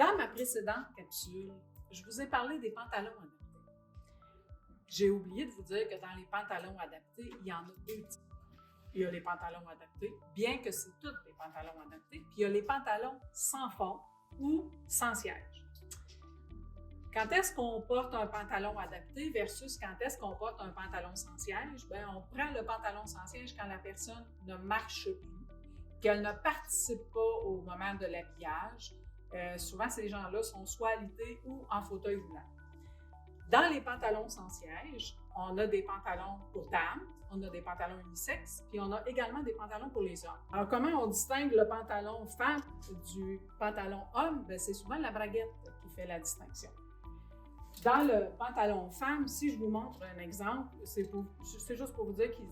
Dans ma précédente capsule, je vous ai parlé des pantalons adaptés. J'ai oublié de vous dire que dans les pantalons adaptés, il y en a deux types. Il y a les pantalons adaptés, bien que c'est tous des pantalons adaptés, puis il y a les pantalons sans fond ou sans siège. Quand est-ce qu'on porte un pantalon adapté versus quand est-ce qu'on porte un pantalon sans siège? Bien, on prend le pantalon sans siège quand la personne ne marche plus, qu'elle ne participe pas au moment de l'habillage. Souvent, ces gens-là sont soit alités ou en fauteuil roulant. Dans les pantalons sans siège, on a des pantalons pour dames, on a des pantalons unisexes, puis on a également des pantalons pour les hommes. Alors, comment on distingue le pantalon femme du pantalon homme? Bien, c'est souvent la braguette qui fait la distinction. Dans le pantalon femme, si je vous montre un exemple, c'est juste pour vous dire qu'il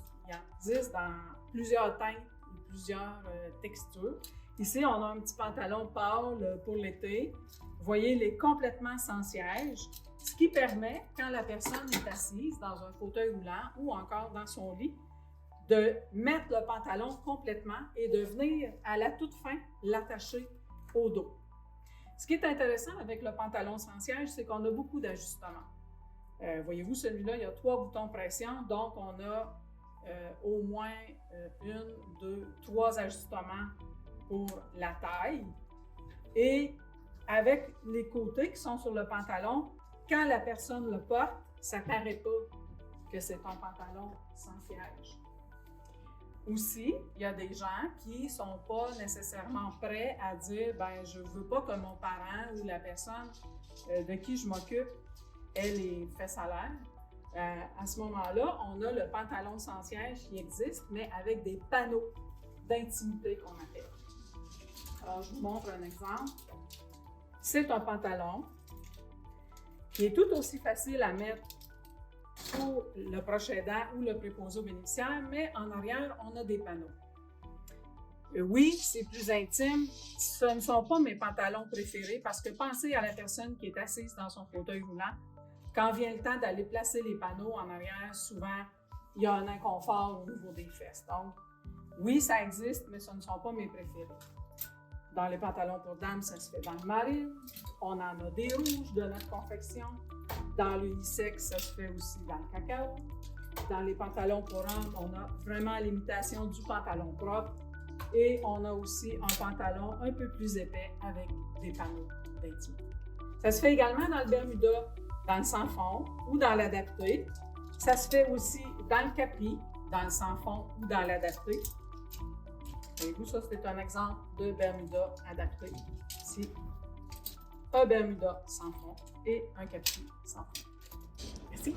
existe dans plusieurs teintes ou plusieurs textures. Ici, on a un petit pantalon pâle pour l'été. Vous voyez, il est complètement sans siège, ce qui permet, quand la personne est assise dans un fauteuil roulant ou encore dans son lit, de mettre le pantalon complètement et de venir à la toute fin l'attacher au dos. Ce qui est intéressant avec le pantalon sans siège, c'est qu'on a beaucoup d'ajustements. Voyez-vous, celui-là, il y a 3 boutons pression, donc on a au moins 1, 2, 3 ajustements pour la taille. Et avec les côtés qui sont sur le pantalon, quand la personne le porte, ça ne paraît pas que c'est un pantalon sans siège. Aussi, il y a des gens qui ne sont pas nécessairement prêts à dire « ben je ne veux pas que mon parent ou la personne de qui je m'occupe ait les fesses à l'air ». À ce moment-là, on a le pantalon sans siège qui existe, mais avec des panneaux d'intimité qu'on appelle. Alors, je vous montre un exemple. C'est un pantalon qui est tout aussi facile à mettre pour le proche aidant ou le préposé au bénéficiaire, mais en arrière, on a des panneaux. Oui, c'est plus intime. Ce ne sont pas mes pantalons préférés parce que pensez à la personne qui est assise dans son fauteuil roulant. Quand vient le temps d'aller placer les panneaux en arrière, souvent, il y a un inconfort au niveau des fesses. Donc, oui, ça existe, mais ce ne sont pas mes préférés. Dans les pantalons pour dames, ça se fait dans le marine. On en a des rouges de notre confection. Dans l'unisexe, ça se fait aussi dans le cacao. Dans les pantalons pour hommes, on a vraiment l'imitation du pantalon propre. Et on a aussi un pantalon un peu plus épais avec des panneaux d'intimité. Ça se fait également dans le Bermuda, dans le sans fond ou dans l'adapté. Ça se fait aussi dans le capri, dans le sans fond ou dans l'adapté. Voyez-vous, ça, c'est un exemple de Bermuda adapté. Ici, un Bermuda sans fond et un capri sans fond. Merci.